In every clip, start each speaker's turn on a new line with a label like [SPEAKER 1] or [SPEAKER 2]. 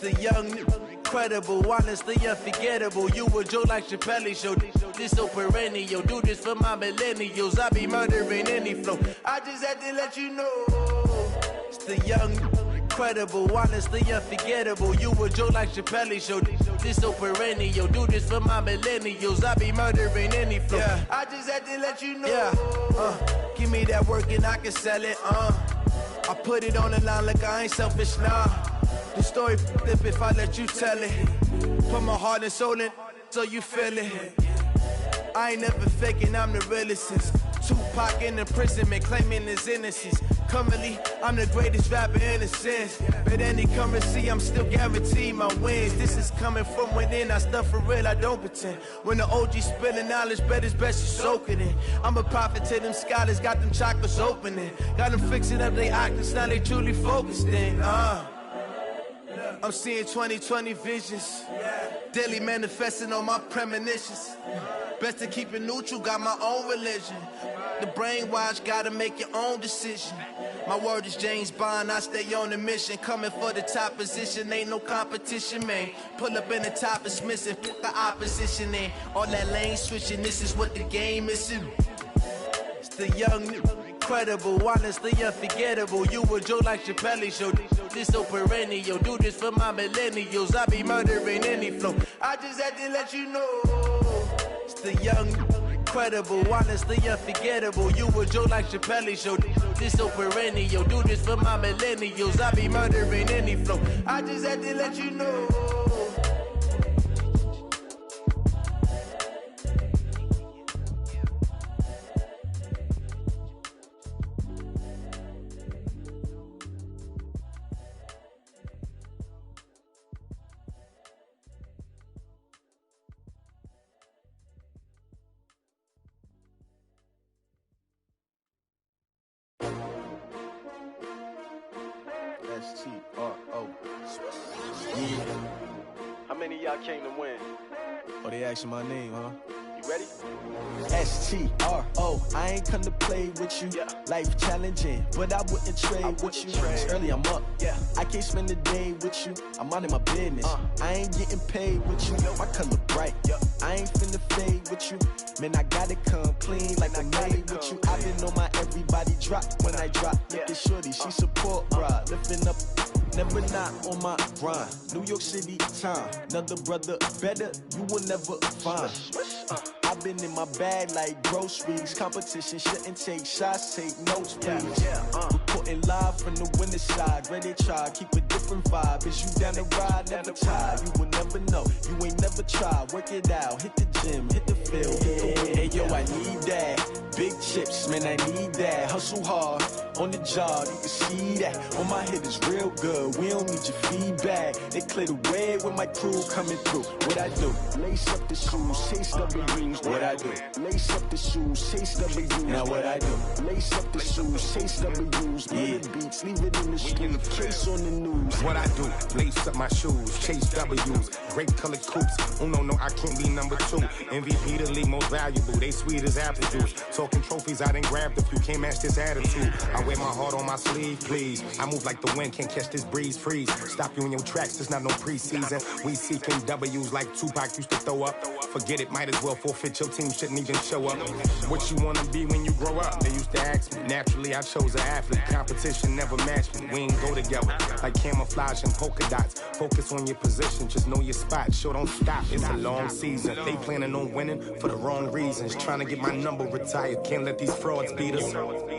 [SPEAKER 1] the young, incredible, honestly unforgettable. You a joke like Chappelle Show. This so perennial. Do this for my millennials. I be murdering any flow. I just had to let you know. It's the young, incredible, honestly unforgettable. You a joke like Chappelle Show. This so perennial. Do this for my millennials. I be murdering any flow. Yeah. I just had to let you know. Yeah. Give me that work and I can sell it. I put it on the line like I ain't selfish, nah. The story flip if I let you tell it. Put my heart and soul in so you feel it. I ain't never faking, I'm the realest since Tupac in imprisonment, claiming his innocence. Currently, I'm the greatest rapper in a sense. But any currency, I'm still guaranteed my wins. This is coming from within, I stuff for real, I don't pretend. When the OG spilling knowledge, bet it's best you soak it in. I'm a prophet to them scholars, got them chakras opening. Got them fixing up their octaves, now they truly focused in. I'm seeing 2020 visions, daily manifesting on my premonitions. Best to keep it neutral, got my own religion. The brainwash, gotta make your own decision. My word is James Bond, I stay on the mission. Coming for the top position, ain't no competition, man. Pull up in the top, it's missing, put the opposition in. All that lane switching, this is what the game is. It's the young, incredible, honestly unforgettable. You a joke like Chappelle Show. This so perennial. Do this for my millennials. I be murdering any flow. I just had to let you know. It's the young, incredible, honestly unforgettable. You a joke like Chappelle Show. This so perennial. Do this for my millennials. I be murdering any flow. I just had to let you know. jUsTqUiTbUm305's. Yeah.
[SPEAKER 2] How many of y'all came to win?
[SPEAKER 1] Oh, they asking my name, huh?
[SPEAKER 2] You ready?
[SPEAKER 3] STRO, I ain't come to play with you.
[SPEAKER 2] Yeah.
[SPEAKER 3] Life challenging, but I wouldn't trade with you. It's early, I'm up.
[SPEAKER 2] Yeah.
[SPEAKER 3] I can't spend the day with you. I'm minding my business. I ain't getting paid with you. My color bright.
[SPEAKER 2] Yeah.
[SPEAKER 3] I ain't finna fade with you. Man, I gotta come clean like I'm made with you. I've been on my everybody drop when I drop. Look at shorty, she support ride. Lifting up, never not on my grind. New York City time. Another brother better, you will never find. I've been in my bag like groceries. Competition shouldn't take shots, take notes, please. Reporting live from the winter side. Ready to try, keep a different vibe. Is you down the ride, never tired. You will never know, you ain't never tried. Work it out, hit the gym, hit the field, hit the wind. Hey yo, I need that. Big chips, man, I need that. Hustle hard, on the job, you can see that. On my head is real good, we don't need your feedback. They clear the way when my crew coming through. What I do? Lace up the shoes, chase W's. What I do? Lace up the shoes, chase W's. Now what I do? Lace up the shoes, chase W's. Yeah. Beats, leave it in the street, case on the news.
[SPEAKER 4] What I do? Lace up my shoes, chase W's. Great colored coops. Oh no, I can't be number 2. MVP the league most valuable. They sweet as apple juice. Talking trophies, I didn't grab the few. Can't match this attitude. I wear my heart on my sleeve, please. I move like the wind, can't catch this breeze, freeze. Stop you in your tracks, there's not no preseason. We seeking W's like Tupac used to throw up. Forget it, might as well forfeit. Your team shouldn't even show up. What you wanna be when you grow up? They used to ask me. Naturally, I chose an athlete. Competition never matched me. We ain't go together like camouflage and polka dots. Focus on your position, just know your spot. Sure, don't stop. It's a long season. They planning on winning for the wrong reasons. Trying to get my number retired. Can't let these frauds beat us.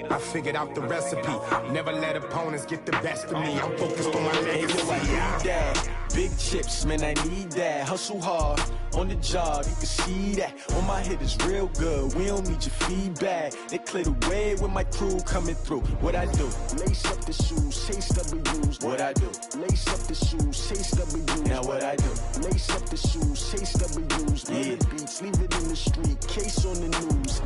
[SPEAKER 4] I figured out the recipe. Never let opponents get the best of me. I'm focused on my legacy.
[SPEAKER 3] Hey, yo, I need that. Big chips, man, I need that. Hustle hard, on the job, you can see that. On my head is real good, we don't need your feedback. They clear the way when my crew coming through. What I do? Lace up the shoes, chase W's. What I do? Lace up the shoes, chase W's. Now what I do? Lace up the shoes, chase W's. Yeah. Beats, leave it in the street, case on the news.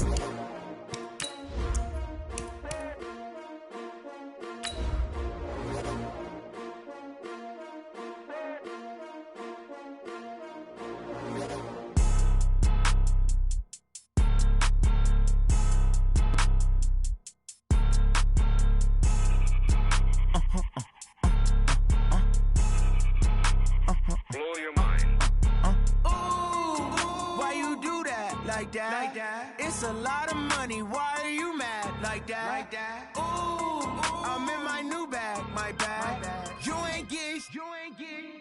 [SPEAKER 1] like that. It's a lot of money, why are you mad like that? Ooh, I'm in my new bag, my bad. You ain't get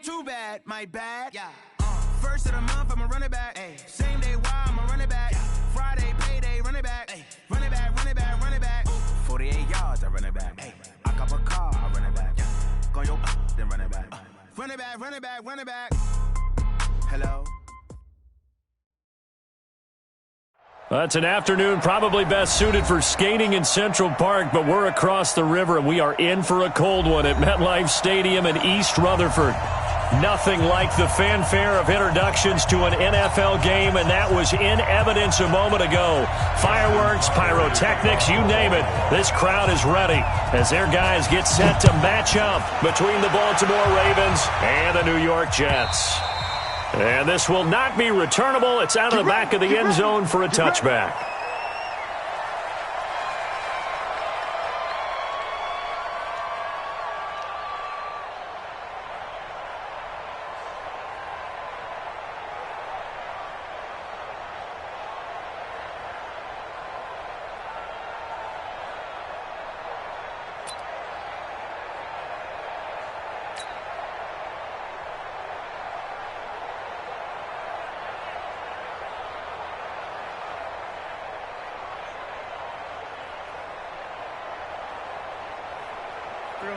[SPEAKER 1] too bad, my bad. First of the month, I'ma run it back. Same day, why I'ma run it back. Friday, payday, run it back. Run it back, run it back, run it back. 48 yards, I run it back. I cop a car, I run it back. Go yo, then run it back. Run it back, run it back, run it back. Hello?
[SPEAKER 5] It's an afternoon probably best suited for skating in Central Park, but we're across the river, and we are in for a cold one at MetLife Stadium in East Rutherford. Nothing like the fanfare of introductions to an NFL game, and that was in evidence a moment ago. Fireworks, pyrotechnics, you name it. This crowd is ready as their guys get set to match up between the Baltimore Ravens and the New York Jets. And this will not be returnable. It's out of the back of the end zone for a touchback.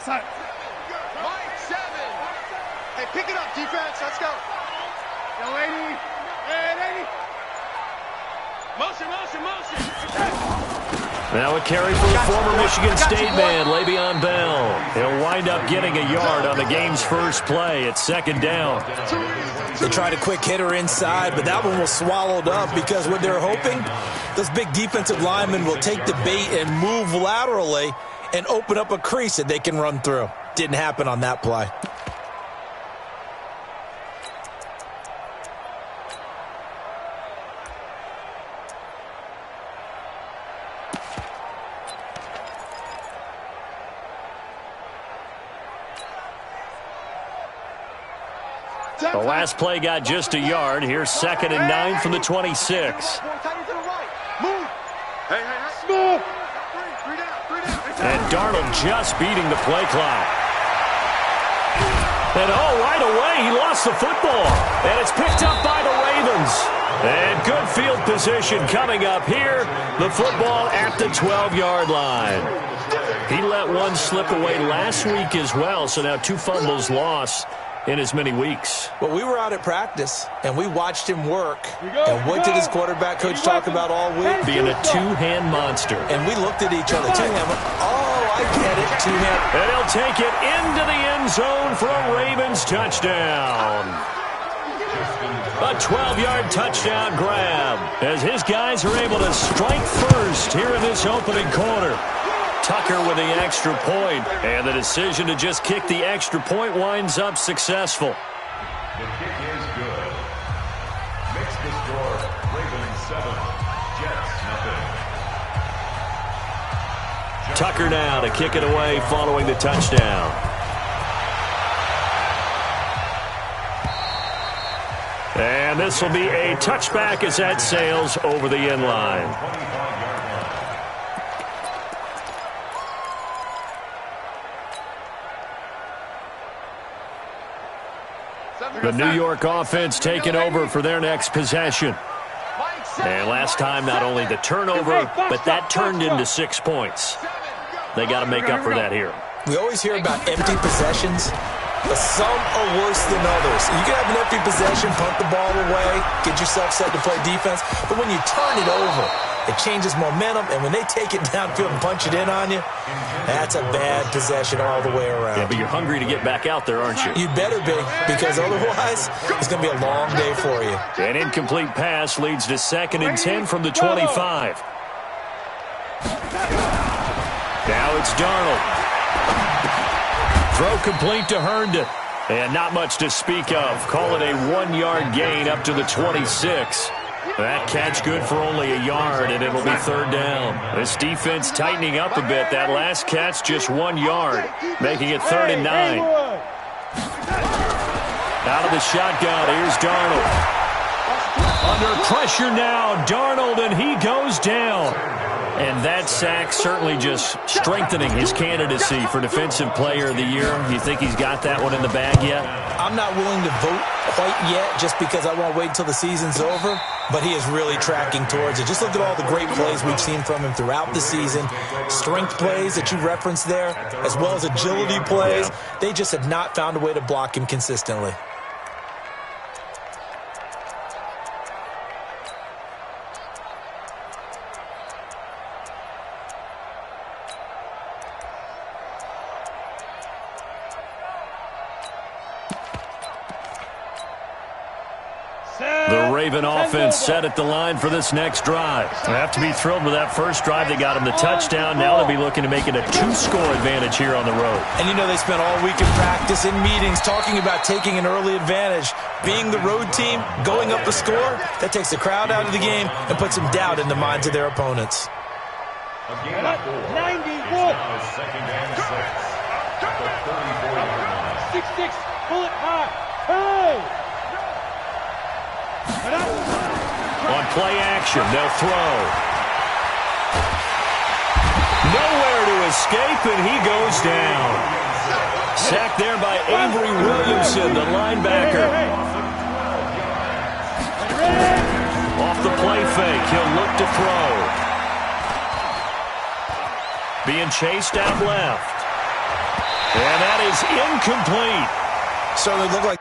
[SPEAKER 6] Mike 7. Hey, pick it up, defense. Let's go. Yo, 80. Hey, 80. Motion, motion, motion.
[SPEAKER 5] Now a carry for former Michigan State man, Le'Veon Bell. He'll wind up getting a yard on the game's first play. It's second down.
[SPEAKER 7] They tried a quick hitter inside, but that one was swallowed up because what they're hoping, those big defensive linemen will take the bait and move laterally and open up a crease that they can run through. Didn't happen on that play.
[SPEAKER 5] The last play got just a yard. Here's 2nd and 9 from the 26. And Darnold just beating the play clock. And right away, he lost the football. And it's picked up by the Ravens. And good field position coming up here. The football at the 12-yard line. He let one slip away last week as well, so now 2 fumbles lost in as many weeks.
[SPEAKER 7] Well, we were out at practice, and we watched him work. And what did his quarterback coach talk about all week?
[SPEAKER 5] Being a two-hand monster.
[SPEAKER 7] And we looked at each other. Two-hand. Oh, I get it. Two-hand.
[SPEAKER 5] And he'll take it into the end zone for a Ravens touchdown. A 12-yard touchdown grab as his guys are able to strike first here in this opening quarter. Tucker with the extra point, and the decision to just kick the extra point winds up successful.
[SPEAKER 8] The kick is good. Makes the score Ravens 7, Jets 0.
[SPEAKER 5] Tucker now to kick it away following the touchdown. And this will be a touchback as that sails over the end line. The New York offense taking over for their next possession. And last time, not only the turnover, but that turned into 6 points. They got to make up for that here.
[SPEAKER 7] We always hear about empty possessions, but some are worse than others. You can have an empty possession, punt the ball away, get yourself set to play defense, but when you turn it over, it changes momentum, and when they take it downfield and punch it in on you, that's a bad possession all the way around.
[SPEAKER 5] Yeah, but you're hungry to get back out there, aren't you?
[SPEAKER 7] You better be, because otherwise, it's going to be a long day for you.
[SPEAKER 5] An incomplete pass leads to 2nd and 10 from the 25. Now it's Darnold. Throw complete to Herndon. And not much to speak of. Call it a 1-yard gain up to the 26. That catch good for only a yard, and it'll be 3rd down. This defense tightening up a bit. That last catch just 1 yard, making it 3rd and 9. Out of the shotgun, here's Darnold. Under pressure now, Darnold, and he goes down. And that sack certainly just strengthening his candidacy for Defensive Player of the Year. You think he's got that one in the bag yet?
[SPEAKER 7] I'm not willing to vote quite yet just because I want to wait until the season's over, but he is really tracking towards it. Just look at all the great plays we've seen from him throughout the season. Strength plays that you referenced there, as well as agility plays. They just have not found a way to block him consistently.
[SPEAKER 5] The Raven offense set at the line for this next drive. They have to be thrilled with that first drive. They got him the touchdown. Now they'll be looking to make it a 2-score advantage here on the road.
[SPEAKER 7] And you know they spent all week in practice, in meetings, talking about taking an early advantage. Being the road team, going up a score, that takes the crowd out of the game and puts some doubt in the minds of their opponents.
[SPEAKER 8] Again, 91. Second and 6. At the 34-yard line.
[SPEAKER 6] 6-6, pull it high. Hey!
[SPEAKER 5] On play action, they'll throw. Nowhere to escape, and he goes down. Sacked there by Avery Williamson, the linebacker. Off the play fake, he'll look to throw. Being chased out left. And that is incomplete.
[SPEAKER 7] So they look like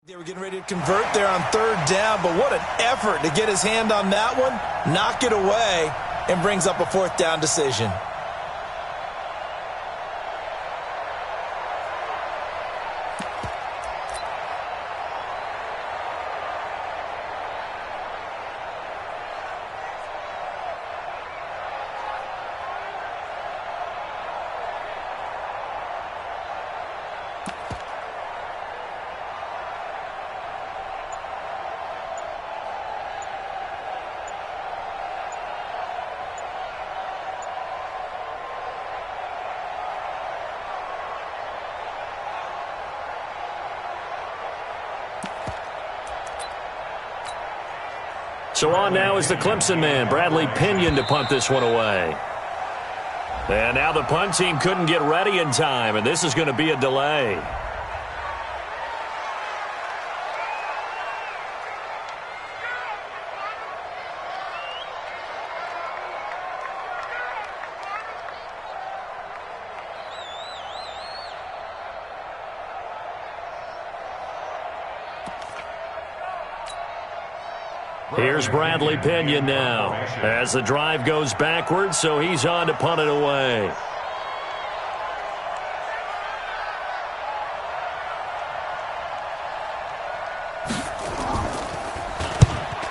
[SPEAKER 7] they were getting ready to convert there on third down, but what an effort to get his hand on that one, knock it away, and brings up a fourth down decision.
[SPEAKER 5] So on now is the Clemson man, Bradley Pinion, to punt this one away. And now the punt team couldn't get ready in time, and this is going to be a delay. Here's Bradley Pinion now as the drive goes backwards, so he's on to punt it away.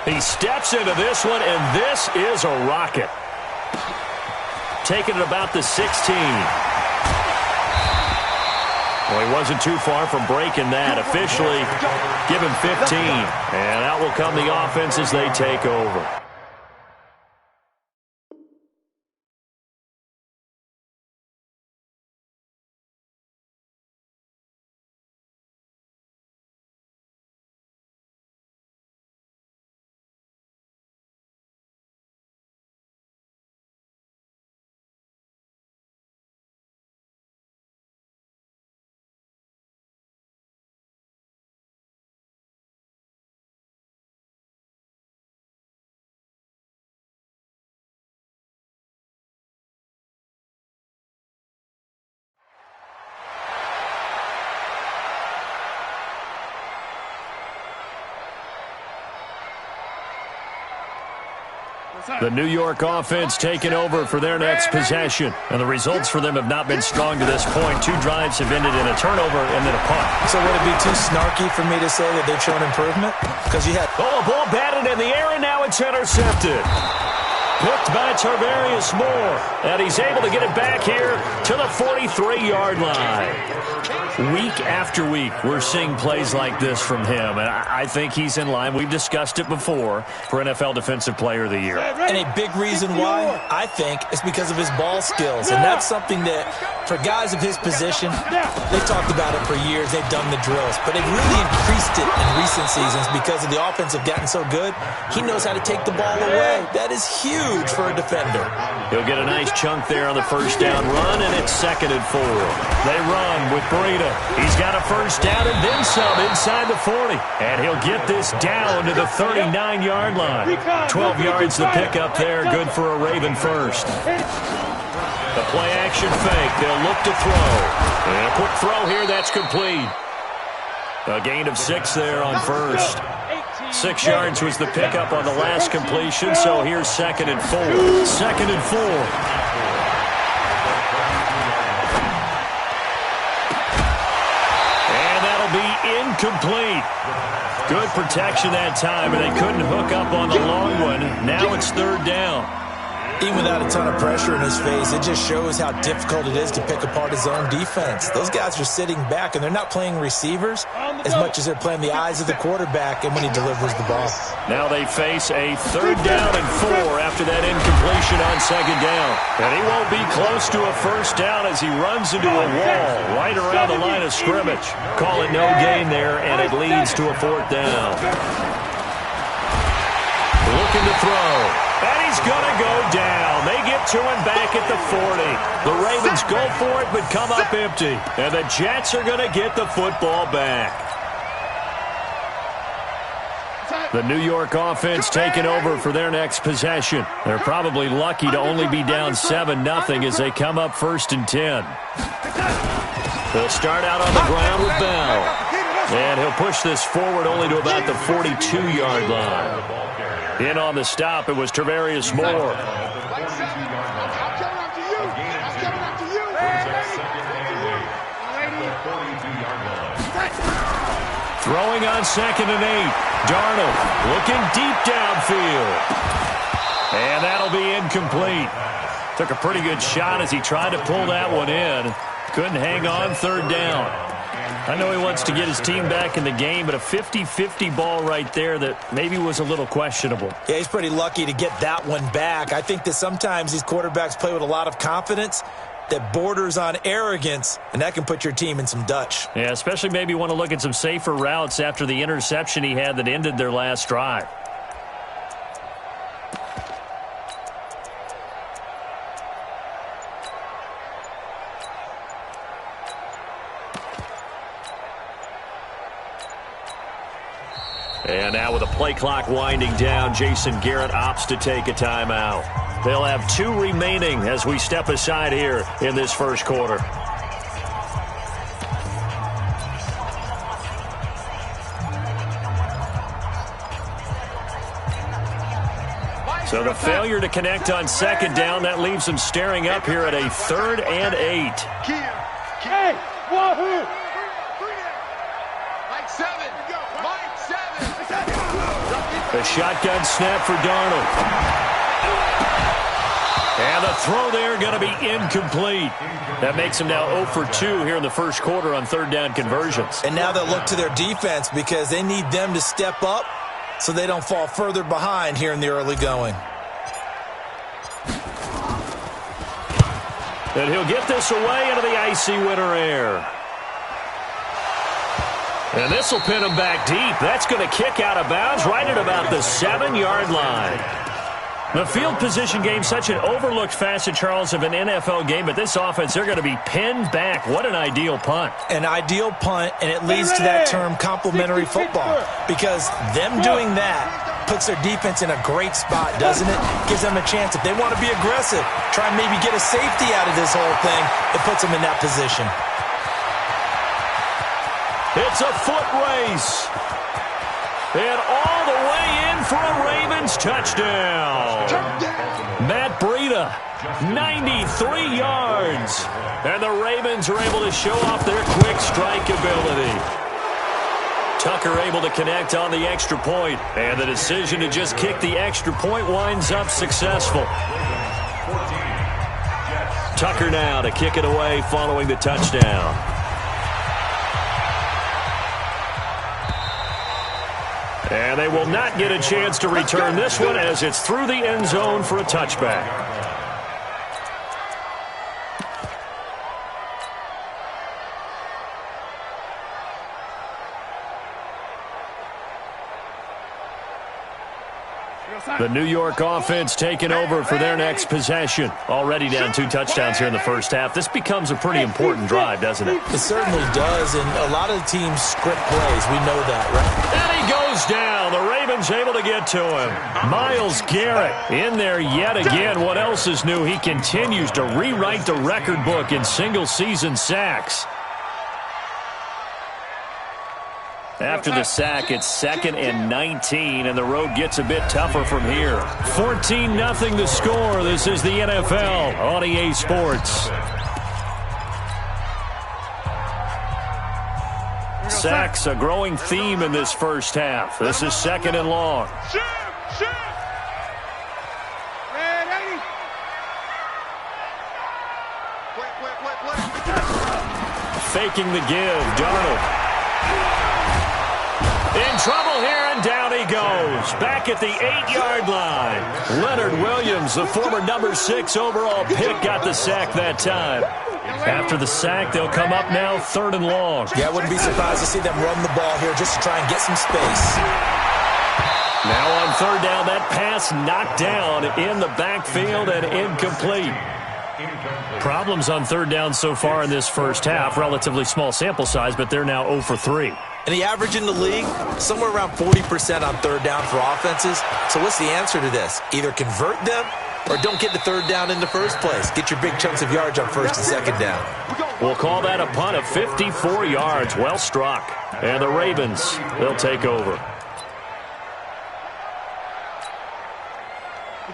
[SPEAKER 5] He steps into this one, and this is a rocket. Taking it about the 16. Well, he wasn't too far from breaking that. Officially, give him 15. And out will come the offense as they take over. The New York offense taking over for their next possession. And the results for them have not been strong to this point. 2 drives have ended in a turnover and then a punt.
[SPEAKER 7] So would it be too snarky for me to say that they've shown improvement? Because you had...
[SPEAKER 5] Oh, a ball batted in the air, and now it's intercepted. Picked by Tarvarius Moore. And he's able to get it back here to the 43-yard line. Week after week, we're seeing plays like this from him. And I think he's in line. We've discussed it before for NFL Defensive Player of the Year.
[SPEAKER 7] And a big reason why, I think, is because of his ball skills. And that's something that, for guys of his position, they've talked about it for years. They've done the drills. But they've really increased it in recent seasons because of the offense have gotten so good. He knows how to take the ball away. That is huge for a defender.
[SPEAKER 5] He'll get a nice chunk there on the first down run, and it's 2nd and 4. They run with Breida. He's got a first down and then some inside the 40. And he'll get this down to the 39-yard line. 12 yards to pick up there. Good for a Raven first. The play-action fake. They'll look to throw. And a quick throw here. That's complete. A gain of 6 there on first. 6 yards was the pickup on the last completion, so here's 2nd and 4. 2nd and 4. And that'll be incomplete. Good protection that time, and they couldn't hook up on the long one. Now it's 3rd down.
[SPEAKER 7] Even without a ton of pressure in his face, it just shows how difficult it is to pick apart his own defense. Those guys are sitting back, and they're not playing receivers as much as they're playing the eyes of the quarterback and when he delivers the ball.
[SPEAKER 5] Now they face a 3rd down and 4 after that incompletion on 2nd down. And he won't be close to a first down as he runs into a wall right around the line of scrimmage. Call it no gain there, and it leads to a 4th down. Looking to throw. And he's going to go down. They get to him back at the 40. The Ravens go for it but come up empty. And the Jets are going to get the football back. The New York offense taking over for their next possession. They're probably lucky to only be down 7-0 as they come up 1st and 10. They'll start out on the ground with Bell. And he'll push this forward only to about the 42-yard line. In on the stop, it was Tarvarius Moore. Throwing on 2nd and 8. Darnold looking deep downfield. And that'll be incomplete. Took a pretty good shot as he tried to pull that one in. Couldn't hang on. 3rd down. I know he wants to get his team back in the game, but a 50-50 ball right there that maybe was a little questionable.
[SPEAKER 7] Yeah, he's pretty lucky to get that one back. I think that sometimes these quarterbacks play with a lot of confidence that borders on arrogance, and that can put your team in some Dutch.
[SPEAKER 5] Yeah, especially maybe want to look at some safer routes after the interception he had that ended their last drive. And now with the play clock winding down, Jason Garrett opts to take a timeout. They'll have 2 remaining as we step aside here in this first quarter. So the failure to connect on 2nd down, that leaves them staring up here at a 3rd and 8.
[SPEAKER 6] Hey, wahoo!
[SPEAKER 5] A shotgun snap for Darnold. And the throw there going to be incomplete. That makes him now 0 for 2 here in the first quarter on 3rd down conversions.
[SPEAKER 7] And now they'll look to their defense because they need them to step up so they don't fall further behind here in the early going.
[SPEAKER 5] And he'll get this away into the icy winter air. And this will pin him back deep. That's going to kick out of bounds right at about the 7-yard line. The field position game, such an overlooked facet, Charles, of an NFL game. But this offense, they're going to be pinned back. What an ideal punt.
[SPEAKER 7] An ideal punt, and it leads to that term complementary football. Because them doing that puts their defense in a great spot, doesn't it? Gives them a chance. If they want to be aggressive, try and maybe get a safety out of this whole thing, it puts them in that position.
[SPEAKER 5] It's a foot race. And all the way in for a Ravens touchdown. 93 yards. And the Ravens are able to show off their quick strike ability. Tucker able to connect on the extra point, and the decision to just kick the extra point winds up successful. Tucker now to kick it away following the touchdown. And they will not get a chance to return this one as it's through the end zone for a touchback. The New York offense taking over for their next possession. Already down 2 touchdowns here in the first half. This becomes a pretty important drive, doesn't it?
[SPEAKER 7] It certainly does, and a lot of teams script plays. We know that, right?
[SPEAKER 5] And he goes down. The Ravens able to get to him. Myles Garrett in there yet again. What else is new? He continues to rewrite the record book in single-season sacks. After the sack, it's 2nd and 19, and the road gets a bit tougher from here. 14-0 the score. This is the NFL on EA Sports. Sacks, a growing theme in this first half. This is 2nd and long. Faking the give, Darnold. In trouble here, and down he goes. Back at the 8-yard line. Leonard Williams, the former number 6 overall pick, got the sack that time. After the sack, they'll come up now 3rd and long.
[SPEAKER 7] Yeah, I wouldn't be surprised to see them run the ball here just to try and get some space.
[SPEAKER 5] Now on 3rd down, that pass knocked down in the backfield and incomplete. Problems on 3rd down so far in this first half. Relatively small sample size, but they're now 0 for 3.
[SPEAKER 7] And the average in the league, somewhere around 40% on 3rd down for offenses. So what's the answer to this? Either convert them or don't get the 3rd down in the first place. Get your big chunks of yards on 1st and 2nd down.
[SPEAKER 5] We'll call that a punt of 54 yards. Well struck. And the Ravens, they'll take over.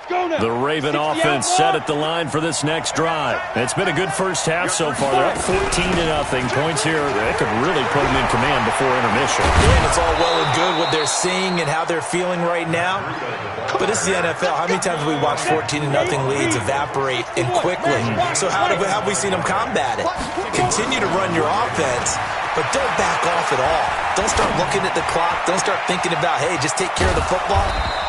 [SPEAKER 5] The Raven offense set at the line for this next drive. It's been a good first half so far. They're up 14-0. Points here, they could really put them in command before intermission.
[SPEAKER 7] And it's all well and good what they're seeing and how they're feeling right now. But this is the NFL. How many times have we watched 14-0 leads evaporate and quickly? So how have we seen them combat it? Continue to run your offense, but don't back off at all. Don't start looking at the clock. Don't start thinking about, hey, just take care of the football.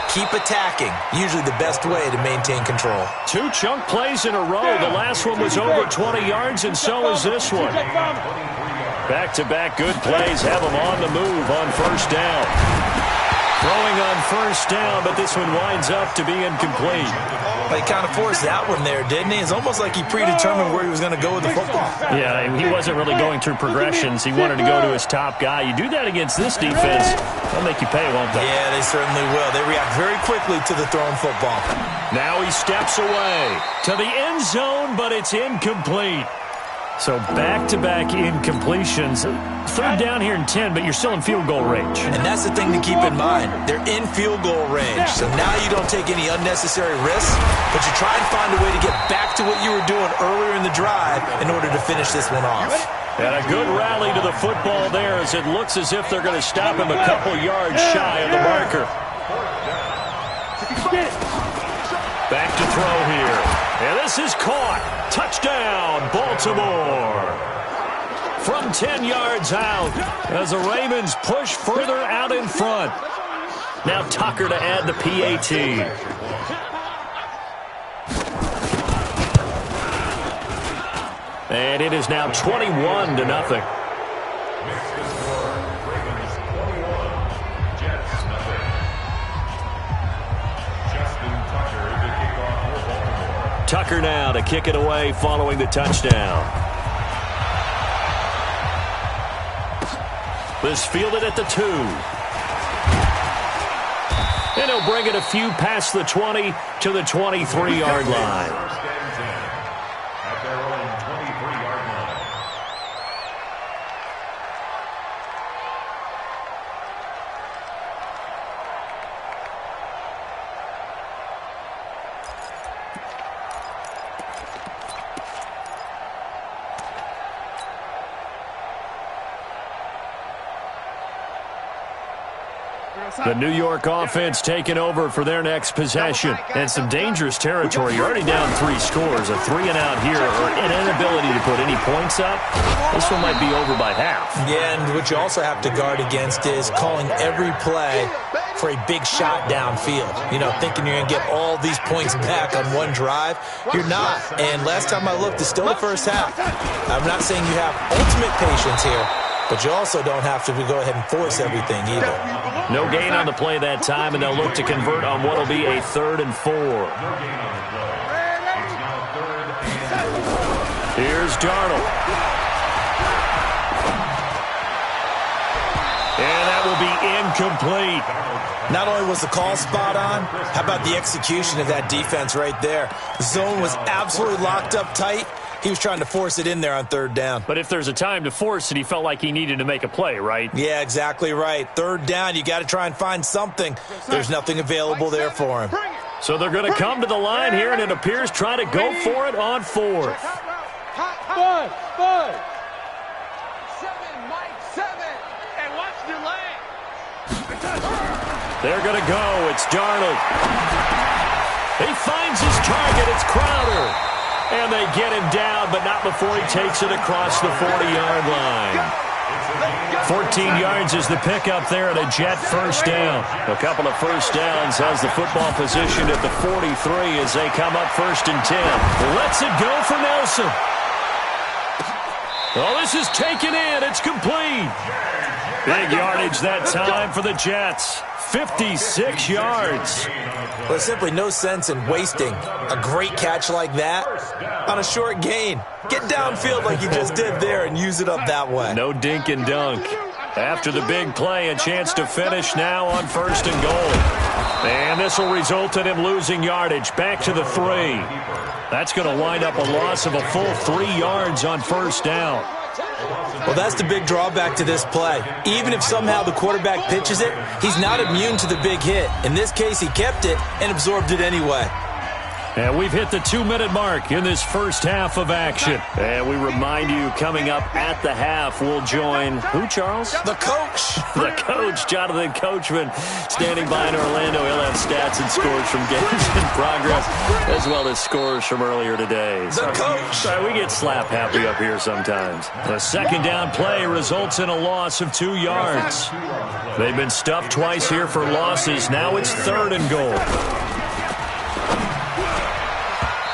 [SPEAKER 7] Keep attacking. Usually the best way to maintain control.
[SPEAKER 5] 2 chunk plays in a row. The last one was over 20 yards, and so is this one. Back-to-back good plays have them on the move on 1st down. Throwing on 1st down, but this one winds up to be incomplete.
[SPEAKER 7] He kind of forced that one there, didn't he? It's almost like he predetermined where he was going to go with the football.
[SPEAKER 5] Yeah, he wasn't really going through progressions. He wanted to go to his top guy. You do that against this defense, they'll make you pay, won't they?
[SPEAKER 7] Yeah, they certainly will. They react very quickly to the thrown football.
[SPEAKER 5] Now he steps away to the end zone, but it's incomplete. So back-to-back incompletions. 3rd down here in 10, but you're still in field goal range.
[SPEAKER 7] And that's the thing to keep in mind. They're in field goal range. So now you don't take any unnecessary risks, but you try and find a way to get back to what you were doing earlier in the drive in order to finish this one off.
[SPEAKER 5] And a good rally to the football there as it looks as if they're going to stop him a couple yards shy of the marker. Back to throw here. And this is caught. Touchdown, Baltimore. From 10 yards out as the Ravens push further out in front. Now Tucker to add the PAT. And it is now 21-0. Tucker now to kick it away following the touchdown. This fielded at the 2. And he'll bring it a few past the 20 to the 23-yard line. The New York offense taking over for their next possession. And some dangerous territory. You're already down 3 scores. A 3-and-out here or an inability to put any points up. This one might be over by half.
[SPEAKER 7] Yeah, and what you also have to guard against is calling every play for a big shot downfield. You know, thinking you're going to get all these points back on one drive. You're not. And last time I looked, it's still the first half. I'm not saying you have ultimate patience here, but you also don't have to go ahead and force everything either.
[SPEAKER 5] No gain on the play that time, and they'll look to convert on what will be a 3rd and 4. Here's Darnold. And that will be incomplete.
[SPEAKER 7] Not only was the call spot on, how about the execution of that defense right there? The zone was absolutely locked up tight. He was trying to force it in there on 3rd down.
[SPEAKER 5] But if there's a time to force it, he felt like he needed to make a play, right?
[SPEAKER 7] Yeah, exactly right. 3rd down, you got to try and find something. There's nothing available there for him.
[SPEAKER 5] So they're going to come to the line here, and it appears try to go for it on 4th.
[SPEAKER 6] 5. 7, Mike, 7. And watch the leg.
[SPEAKER 5] They're going to go. It's Darnold. He finds his target. It's Crowder. And they get him down, but not before he takes it across the 40-yard line. 14 yards is the pickup there at a Jet first down. A couple of first downs has the football position at the 43 as they come up 1st and 10. Lets it go for Nelson. Oh, this is taken in. It's complete. Big yardage that time for the Jets. 56 yards.
[SPEAKER 7] Well, there's simply no sense in wasting a great catch like that on a short gain. Get downfield like you just did there and use it up that way.
[SPEAKER 5] No dink and dunk. After the big play, a chance to finish now on 1st and goal. And this will result in him losing yardage. Back to the 3. That's going to wind up a loss of a full 3 yards on 1st down.
[SPEAKER 7] Well, that's the big drawback to this play. Even if somehow the quarterback pitches it, he's not immune to the big hit. In this case, he kept it and absorbed it anyway.
[SPEAKER 5] And we've hit the 2-minute mark in this first half of action. And we remind you, coming up at the half, we'll join who, Charles?
[SPEAKER 7] The coach.
[SPEAKER 5] The coach, Jonathan Coachman, standing by in Orlando. He'll have stats and scores from games in progress, as well as scores from earlier today.
[SPEAKER 7] The coach.
[SPEAKER 5] Sorry, we get slap happy up here sometimes. The 2nd down play results in a loss of 2 yards. They've been stuffed twice here for losses. Now it's 3rd and goal.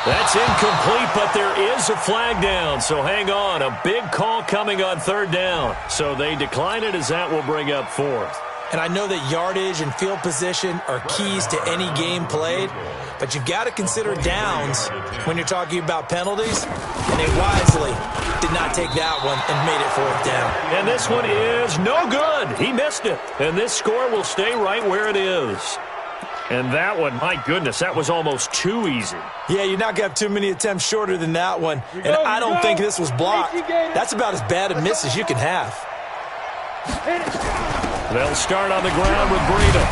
[SPEAKER 5] That's incomplete, but there is a flag down, so hang on. A big call coming on 3rd down. So they decline it as that will bring up 4th.
[SPEAKER 7] And I know that yardage and field position are keys to any game played, but you've got to consider downs when you're talking about penalties, and they wisely did not take that one and made it 4th down.
[SPEAKER 5] And this one is no good. He missed it, and this score will stay right where it is. And that one, my goodness, that was almost too easy.
[SPEAKER 7] Yeah, you're not going to have too many attempts shorter than that one. And I don't think this was blocked. That's about as bad a miss as you can have.
[SPEAKER 5] They'll start on the ground with Breida.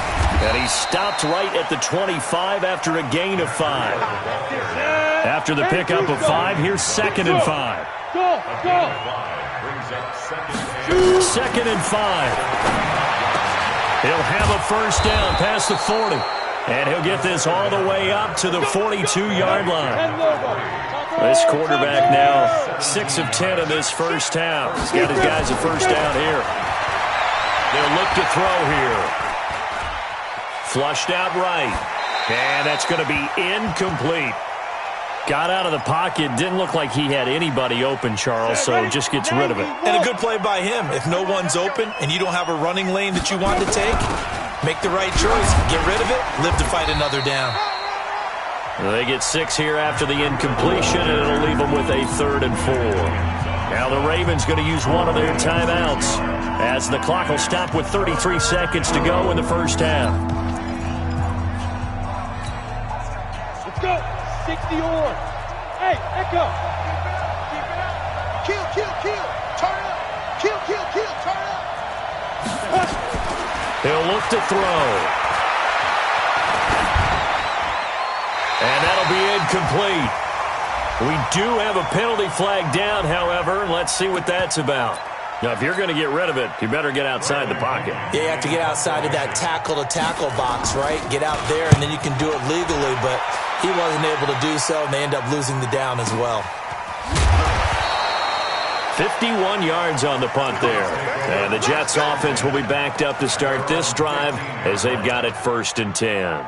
[SPEAKER 5] And he stopped right at the 25 after a gain of 5. After the pickup of 5, here's 2nd and 5. 2nd and 5. He'll have a first down past the 40. And he'll get this all the way up to the 42-yard line. This quarterback now 6 of 10 in this first half. He's got his guys a first down here. They'll look to throw here. Flushed out right. And that's going to be incomplete. Got out of the pocket. Didn't look like he had anybody open, Charles, so just gets rid of it.
[SPEAKER 7] And a good play by him. If no one's open and you don't have a running lane that you want to take, make the right choice. Get rid of it. Live to fight another down.
[SPEAKER 5] They get 6 here after the incompletion, and it'll leave them with a 3rd and 4. Now the Ravens going to use one of their timeouts as the clock will stop with 33 seconds to go in the first half.
[SPEAKER 6] Let's go. 60 or. Hey, Echo. Kill, kill, kill. Turn up. Kill, kill, kill. Turn up.
[SPEAKER 5] He'll look to throw. And that'll be incomplete. We do have a penalty flag down, however. Let's see what that's about. Now, if you're going to get rid of it, you better get outside the pocket.
[SPEAKER 7] Yeah, you have to get outside of that tackle-to-tackle box, right? Get out there, and then you can do it legally, but he wasn't able to do so, and they end up losing the down as well.
[SPEAKER 5] 51 yards on the punt there. And the Jets offense will be backed up to start this drive as they've got it 1st and 10.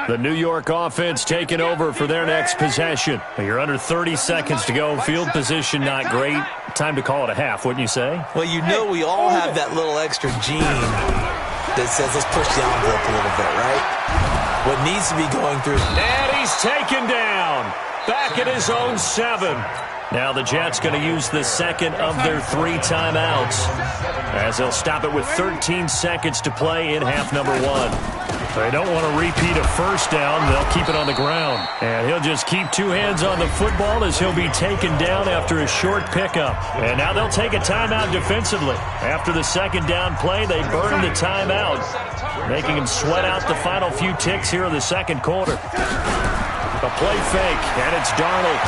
[SPEAKER 5] The New York offense taking over for their next possession. You're under 30 seconds to go. Field position not great. Time to call it a half, wouldn't you say?
[SPEAKER 7] Well, you know we all have that little extra gene that says let's push the envelope a little bit, right? What needs to be going through.
[SPEAKER 5] And he's taken down. Back at his own 7. Now the Jets going to use the second of their 3 timeouts as they'll stop it with 13 seconds to play in half number 1. They don't want to repeat a first down. They'll keep it on the ground. And he'll just keep 2 hands on the football as he'll be taken down after a short pickup. And now they'll take a timeout defensively. After the second down play, they burn the timeout, making him sweat out the final few ticks here in the second quarter. A play fake, and it's Darnold.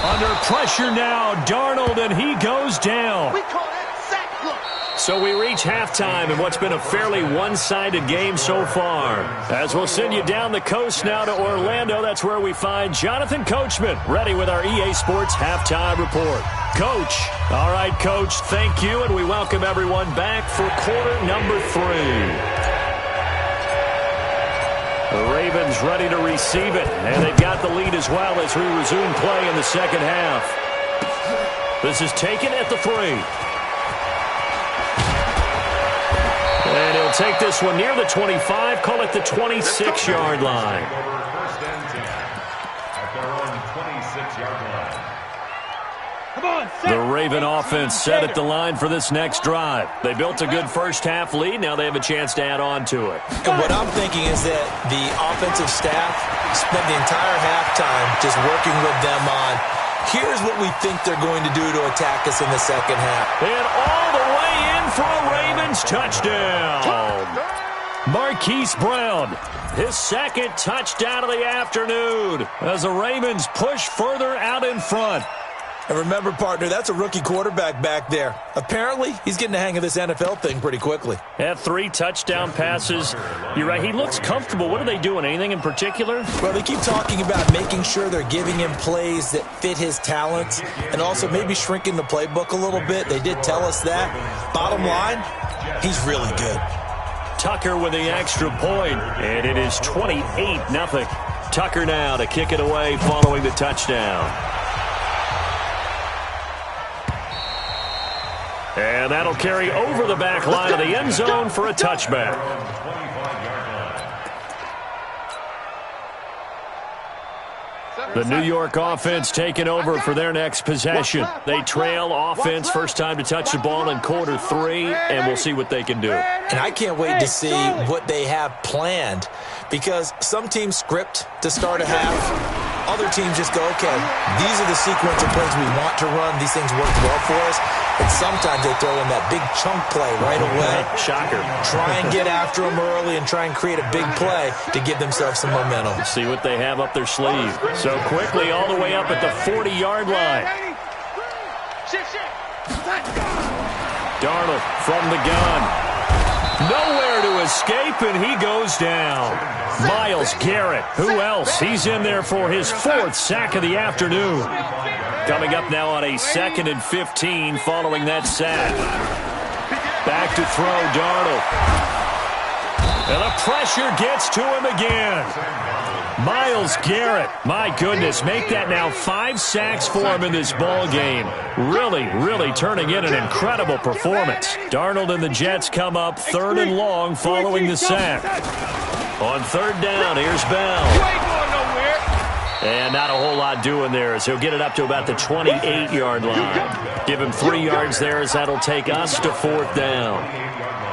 [SPEAKER 5] Under pressure now, Darnold, and he goes down.
[SPEAKER 6] We call that sack look.
[SPEAKER 5] So we reach halftime in what's been a fairly one-sided game so far. As we'll send you down the coast now to Orlando, that's where we find Jonathan Coachman, ready with our EA Sports Halftime Report. Coach. All right, Coach, thank you, and we welcome everyone back for quarter number 3. The Ravens ready to receive it, and they've got the lead as well as we resume play in the second half. This is taken at the 3. And he'll take this one near the 25, call it the 26-yard line.
[SPEAKER 8] First and 10 at their own 26-yard line.
[SPEAKER 5] The Raven offense set at the line for this next drive. They built a good first-half lead. Now they have a chance to add on to it.
[SPEAKER 7] And what I'm thinking is that the offensive staff spent the entire halftime just working with them on, here's what we think they're going to do to attack us in the second half.
[SPEAKER 5] And all the way in for a Ravens touchdown. Marquise Brown, his second touchdown of the afternoon as the Ravens push further out in front.
[SPEAKER 7] And remember, partner, that's a rookie quarterback back there. Apparently, he's getting the hang of this NFL thing pretty quickly.
[SPEAKER 5] Had 3 touchdown passes. You're right, he looks comfortable. What are they doing? Anything in particular?
[SPEAKER 7] Well, they keep talking about making sure they're giving him plays that fit his talents and also maybe shrinking the playbook a little bit. They did tell us that. Bottom line, he's really good.
[SPEAKER 5] Tucker with the extra point, and it is 28-0. Tucker now to kick it away following the touchdown. And that'll carry over the back line of the end zone for a touchback. The New York offense taking over for their next possession. They trail offense, first time to touch the ball in quarter 3, and we'll see what they can do.
[SPEAKER 7] And I can't wait to see what they have planned, because some teams script to start a half. Other teams just go, okay, these are the sequence of plays we want to run. These things work well for us. And sometimes they throw in that big chunk play right away.
[SPEAKER 5] Shocker.
[SPEAKER 7] Try and get after them early and try and create a big play to give themselves some momentum.
[SPEAKER 5] See what they have up their sleeve. So quickly all the way up at the 40-yard line. Darnold from the gun. Nowhere to escape, and he goes down. Myles Garrett, who else? He's in there for his 4th sack of the afternoon. Coming up now on a 2nd and 15 following that sack. Back to throw, Darnold. And the pressure gets to him again. Myles Garrett, my goodness, make that now 5 sacks for him in this ball game. Really turning in an incredible performance. Darnold and the Jets come up 3rd and long following the sack. On 3rd down, here's Bell. And not a whole lot doing there as he'll get it up to about the 28-yard line. Give him 3 yards there as that'll take us to 4th down.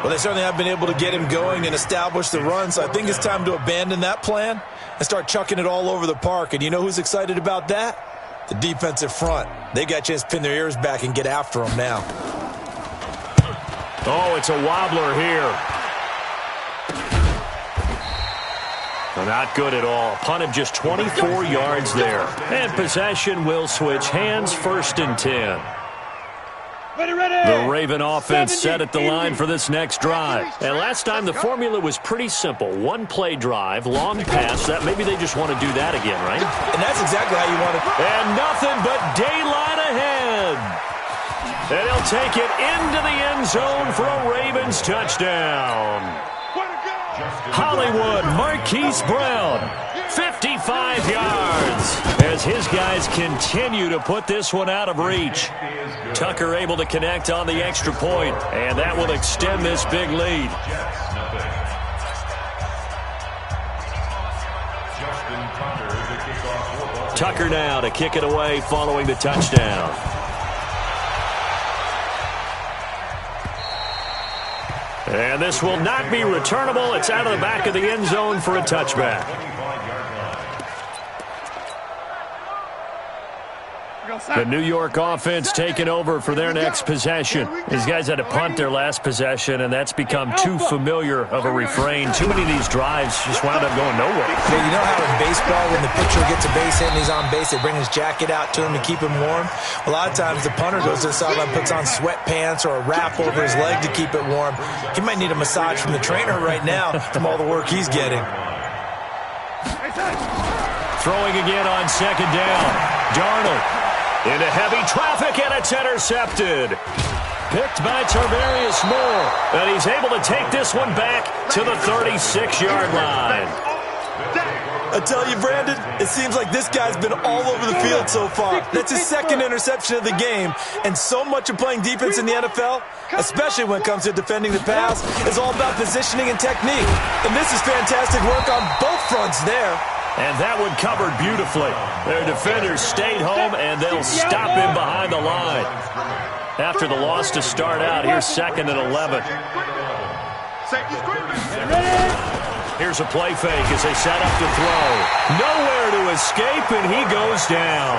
[SPEAKER 7] Well, they certainly have been able to get him going and establish the run, so I think it's time to abandon that plan and start chucking it all over the park. And you know who's excited about that? The defensive front. They got a chance to pin their ears back and get after him now.
[SPEAKER 5] Oh, it's a wobbler here. Well, not good at all. A punt of just 24 yards there. And possession will switch hands, 1st and 10. The Raven offense set at the line for this next drive. And last time the formula was pretty simple. 1-play drive, long pass. That maybe they just want to do that again, right?
[SPEAKER 7] And that's exactly how you want it.
[SPEAKER 5] And nothing but daylight ahead. And he'll take it into the end zone for a Ravens touchdown. Hollywood Marquise Brown, 55 yards, as his guys continue to put this one out of reach. Tucker able to connect on the extra point, and that will extend this big lead. Tucker now to kick it away following the touchdown. And this will not be returnable. It's out of the back of the end zone for a touchback. The New York offense taking over for their next possession. These guys had to punt their last possession, and that's become too familiar of a refrain. Too many of these drives just wound up going nowhere.
[SPEAKER 7] Yeah, you know how in baseball, when the pitcher gets a base hit and he's on base, they bring his jacket out to him to keep him warm? A lot of times the punter goes to the sideline, puts on sweatpants or a wrap over his leg to keep it warm. He might need a massage from the trainer right now from all the work he's getting.
[SPEAKER 5] Throwing again on 2nd down. Darnold into heavy traffic, and it's intercepted. Picked by Tarvarius Moore, and he's able to take this one back to the 36-yard line.
[SPEAKER 7] I tell you, Brandon, it seems like this guy's been all over the field so far. That's his 2nd interception of the game, and so much of playing defense in the NFL, especially when it comes to defending the pass, is all about positioning and technique. And this is fantastic work on both fronts there.
[SPEAKER 5] And that one covered beautifully. Their defenders stayed home, and they'll stop him behind the line. After the loss to start out, here's 2nd and 11. Here's a play fake as they set up to throw. Nowhere to escape, and he goes down.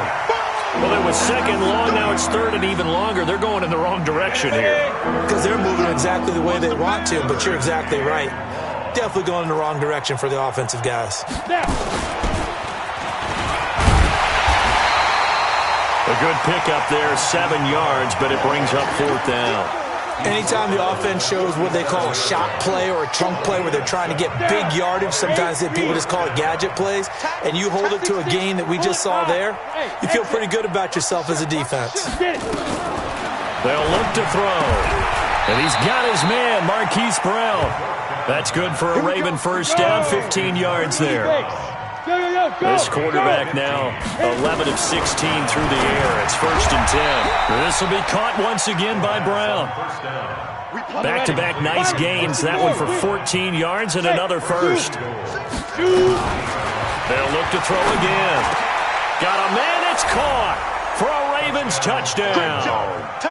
[SPEAKER 5] Well, it was 2nd long, now it's 3rd and even longer. They're going in the wrong direction here.
[SPEAKER 7] Because they're moving exactly the way they want to, but you're exactly right. Definitely going in the wrong direction for the offensive guys.
[SPEAKER 5] A good pickup there, 7 yards, but it brings up 4th down.
[SPEAKER 7] Anytime the offense shows what they call a shot play or a chunk play where they're trying to get big yardage, sometimes people just call it gadget plays, and you hold it to a gain that we just saw there, you feel pretty good about yourself as a defense.
[SPEAKER 5] They'll look to throw. And he's got his man, Marquise Brown. That's good for a Raven 1st down, 15 yards there. This quarterback now 11 of 16 through the air. It's 1st and 10. This will be caught once again by Brown. Back-to-back nice gains. That one for 14 yards and another 1st. They'll look to throw again. Got a man, it's caught for a Ravens touchdown.